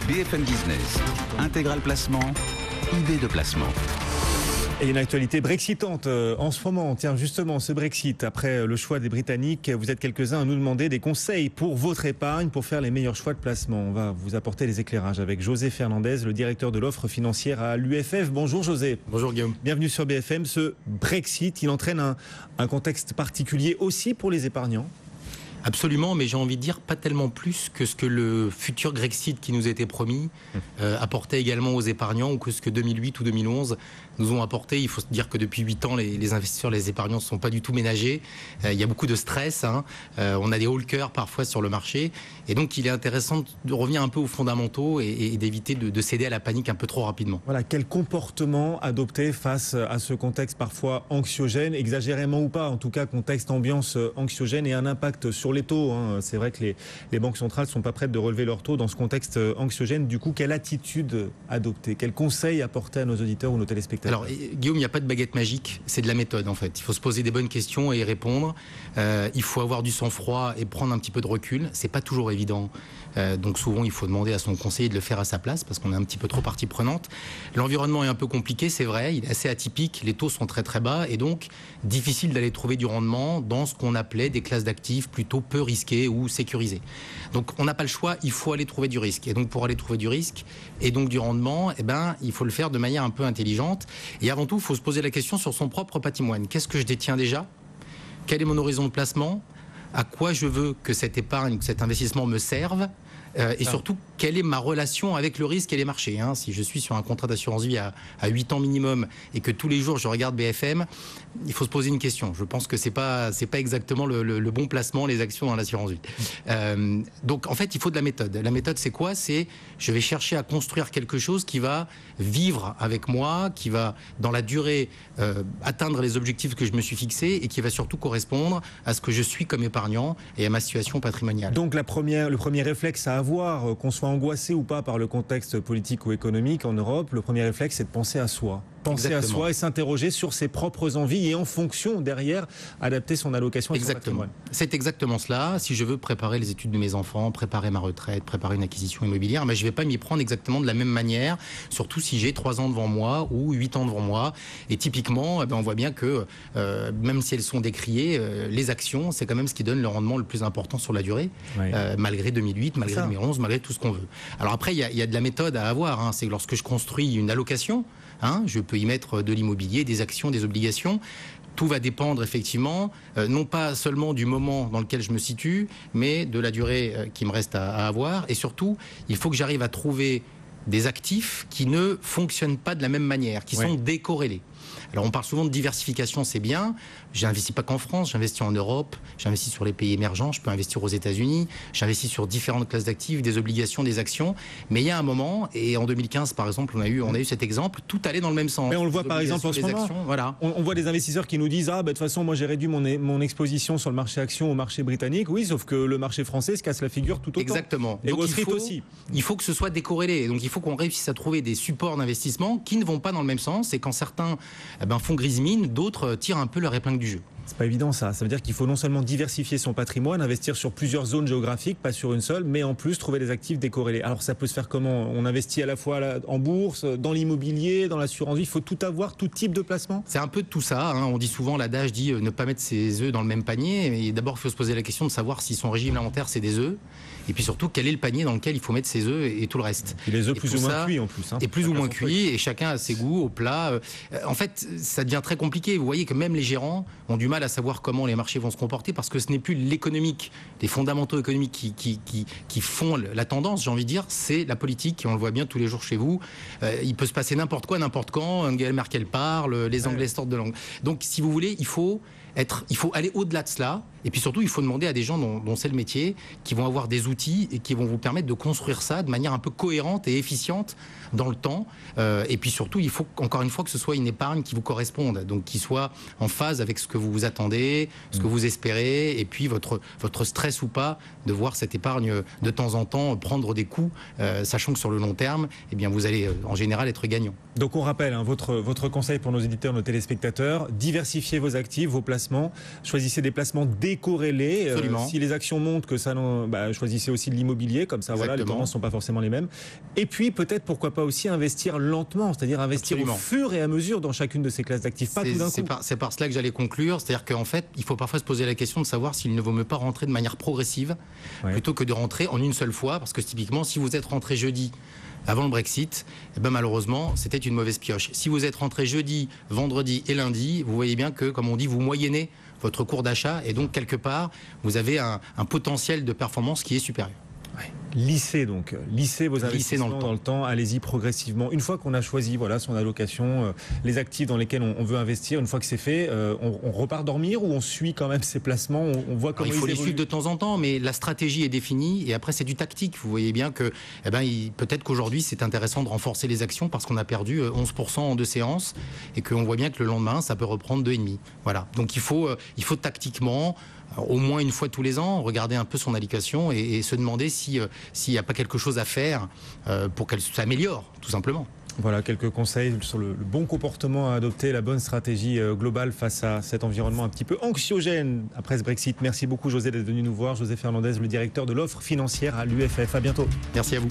BFM Business, Intégral Placement, idée de placement. Et une actualité brexitante en ce moment. Tiens, justement, ce Brexit, après le choix des Britanniques, vous êtes quelques-uns à nous demander des conseils pour votre épargne, pour faire les meilleurs choix de placement. On va vous apporter les éclairages avec José Fernandez, le directeur de l'offre financière à l'UFF. Bonjour José. Bonjour Guillaume. Bienvenue sur BFM. Ce Brexit, il entraîne un contexte particulier aussi pour les épargnants ? Absolument, mais j'ai envie de dire pas tellement plus que ce que le futur Grexit qui nous était promis apportait également aux épargnants, ou que ce que 2008 ou 2011 nous ont apporté. Il faut se dire que depuis 8 ans, les investisseurs, les épargnants ne sont pas du tout ménagés. Il y a beaucoup de stress. On a des hawkers parfois sur le marché. Et donc, il est intéressant de revenir un peu aux fondamentaux et d'éviter de céder à la panique un peu trop rapidement. Voilà, quel comportement adopter face à ce contexte parfois anxiogène, exagérément ou pas, en tout cas contexte ambiance anxiogène et un impact sur les taux. C'est vrai que les banques centrales ne sont pas prêtes de relever leurs taux dans ce contexte anxiogène. Du coup, quelle attitude adopter? Quel conseil apporter à nos auditeurs ou nos téléspectateurs? Alors, Guillaume, il n'y a pas de baguette magique, c'est de la méthode en fait. Il faut se poser des bonnes questions et y répondre. Il faut avoir du sang-froid et prendre un petit peu de recul. C'est pas toujours évident. Donc souvent, il faut demander à son conseiller de le faire à sa place parce qu'on est un petit peu trop partie prenante. L'environnement est un peu compliqué, c'est vrai. Il est assez atypique. Les taux sont très très bas et donc difficile d'aller trouver du rendement dans ce qu'on appelait des classes d'actifs plutôt peu risquées ou sécurisées. Donc on n'a pas le choix, il faut aller trouver du risque. Et donc pour aller trouver du risque et donc du rendement, il faut le faire de manière un peu intelligente. Et avant tout, il faut se poser la question sur son propre patrimoine. Qu'est-ce que je détiens déjà? Quel est mon horizon de placement? À quoi je veux que cette épargne, que cet investissement me serve? Et surtout, quelle est ma relation avec le risque et les marchés? Si je suis sur un contrat d'assurance vie à 8 ans minimum et que tous les jours je regarde BFM, il faut se poser une question. Je pense que c'est pas exactement le bon placement, les actions dans l'assurance vie. Donc en fait, il faut de la méthode. La méthode, c'est quoi? C'est je vais chercher à construire quelque chose qui va vivre avec moi, qui va dans la durée atteindre les objectifs que je me suis fixés et qui va surtout correspondre à ce que je suis comme épargnant et à ma situation patrimoniale. Donc le premier réflexe à avoir, qu'on soit angoissé ou pas par le contexte politique ou économique en Europe, le premier réflexe, c'est de penser à soi. Penser à soi et s'interroger sur ses propres envies et en fonction, derrière, adapter son allocation à son patrimoine. C'est exactement cela. Si je veux préparer les études de mes enfants, préparer ma retraite, préparer une acquisition immobilière, je ne vais pas m'y prendre exactement de la même manière, surtout si j'ai 3 ans devant moi ou 8 ans devant moi. Et typiquement, on voit bien que, même si elles sont décriées, les actions, c'est quand même ce qui donne le rendement le plus important sur la durée, malgré 2008, malgré 2011, malgré tout ce qu'on veut. Alors après, il y a de la méthode à avoir. C'est que lorsque je construis une allocation, je peux y mettre de l'immobilier, des actions, des obligations. Tout va dépendre effectivement, non pas seulement du moment dans lequel je me situe, mais de la durée qui me reste à avoir. Et surtout, il faut que j'arrive à trouver des actifs qui ne fonctionnent pas de la même manière, qui sont décorrélés. Alors on parle souvent de diversification, c'est bien. J'investis pas qu'en France, j'investis en Europe, j'investis sur les pays émergents, je peux investir aux États-Unis, j'investis sur différentes classes d'actifs, des obligations, des actions. Mais il y a un moment, et en 2015 par exemple, on a eu cet exemple, tout allait dans le même sens. Mais on le voit par exemple en ce moment. On voit des investisseurs qui nous disent de toute façon moi j'ai réduit mon exposition sur le marché action au marché britannique. Oui, sauf que le marché français se casse la figure tout autant. Exactement. Et Wall Street aussi. Il faut que ce soit décorrélé. Donc il faut qu'on réussisse à trouver des supports d'investissement qui ne vont pas dans le même sens. Et quand certains font grise mine, d'autres tirent un peu leur épingle du jeu. C'est pas évident ça. Ça veut dire qu'il faut non seulement diversifier son patrimoine, investir sur plusieurs zones géographiques, pas sur une seule, mais en plus trouver des actifs décorrélés. Alors ça peut se faire comment? On investit à la fois en bourse, dans l'immobilier, dans l'assurance vie. Il faut tout avoir, tout type de placement? C'est un peu de tout ça. On dit souvent, l'adage dit ne pas mettre ses œufs dans le même panier. Mais d'abord, il faut se poser la question de savoir si son régime alimentaire c'est des œufs. Et puis surtout, quel est le panier dans lequel il faut mettre ses œufs et tout le reste. Et les œufs plus ou moins cuits en plus. Et plus ou moins cuits, et chacun a ses goûts au plat. En fait, ça devient très compliqué. Vous voyez que même les gérants ont du mal à savoir comment les marchés vont se comporter parce que ce n'est plus l'économique, les fondamentaux économiques qui font la tendance, j'ai envie de dire, c'est la politique. Et on le voit bien tous les jours chez vous. Il peut se passer n'importe quoi, n'importe quand. Angela Merkel parle, les Anglais sortent de l'angle. Donc, si vous voulez, il faut aller au-delà de cela. Et puis surtout, il faut demander à des gens dont c'est le métier, qui vont avoir des outils et qui vont vous permettre de construire ça de manière un peu cohérente et efficiente dans le temps. Et puis surtout, il faut encore une fois que ce soit une épargne qui vous corresponde, donc qui soit en phase avec ce que vous vous attendez, ce que vous espérez, et puis votre stress ou pas de voir cette épargne de temps en temps prendre des coups, sachant que sur le long terme, vous allez en général être gagnant. Donc on rappelle votre conseil pour nos éditeurs, nos téléspectateurs: diversifiez vos actifs, vos placements, choisissez des placements décorréler. Absolument. Si les actions montent, que ça choisissez aussi de l'immobilier, comme ça voilà, les tendances ne sont pas forcément les mêmes. Et puis peut-être pourquoi pas aussi investir lentement, c'est-à-dire investir Absolument. au fur et à mesure dans chacune de ces classes d'actifs, pas tout d'un coup. C'est par cela que j'allais conclure, c'est-à-dire qu'en fait, il faut parfois se poser la question de savoir s'il ne vaut mieux pas rentrer de manière progressive plutôt que de rentrer en une seule fois, parce que typiquement, si vous êtes rentré jeudi avant le Brexit, eh ben malheureusement, c'était une mauvaise pioche. Si vous êtes rentré jeudi, vendredi et lundi, vous voyez bien que, comme on dit, vous moyennez votre cours d'achat et donc, quelque part, vous avez un potentiel de performance qui est supérieur. Ouais. Lissez vos investissements dans le temps, allez-y progressivement. Une fois qu'on a choisi son allocation, les actifs dans lesquels on veut investir, une fois que c'est fait, on repart dormir ou on suit quand même ses placements, on voit comment ils évoluent. Il faut les suivre de temps en temps, mais la stratégie est définie et après c'est du tactique. Vous voyez bien que peut-être qu'aujourd'hui c'est intéressant de renforcer les actions parce qu'on a perdu 11% en 2 séances et qu'on voit bien que le lendemain ça peut reprendre 2,5. Voilà. Donc il faut tactiquement, au moins une fois tous les ans, regarder un peu son allocation et se demander s'il n'y a pas quelque chose à faire pour qu'elle s'améliore, tout simplement. Voilà quelques conseils sur le bon comportement à adopter, la bonne stratégie globale face à cet environnement un petit peu anxiogène après ce Brexit. Merci beaucoup José d'être venu nous voir. José Fernandez, le directeur de l'offre financière à l'UFF. À bientôt. Merci à vous.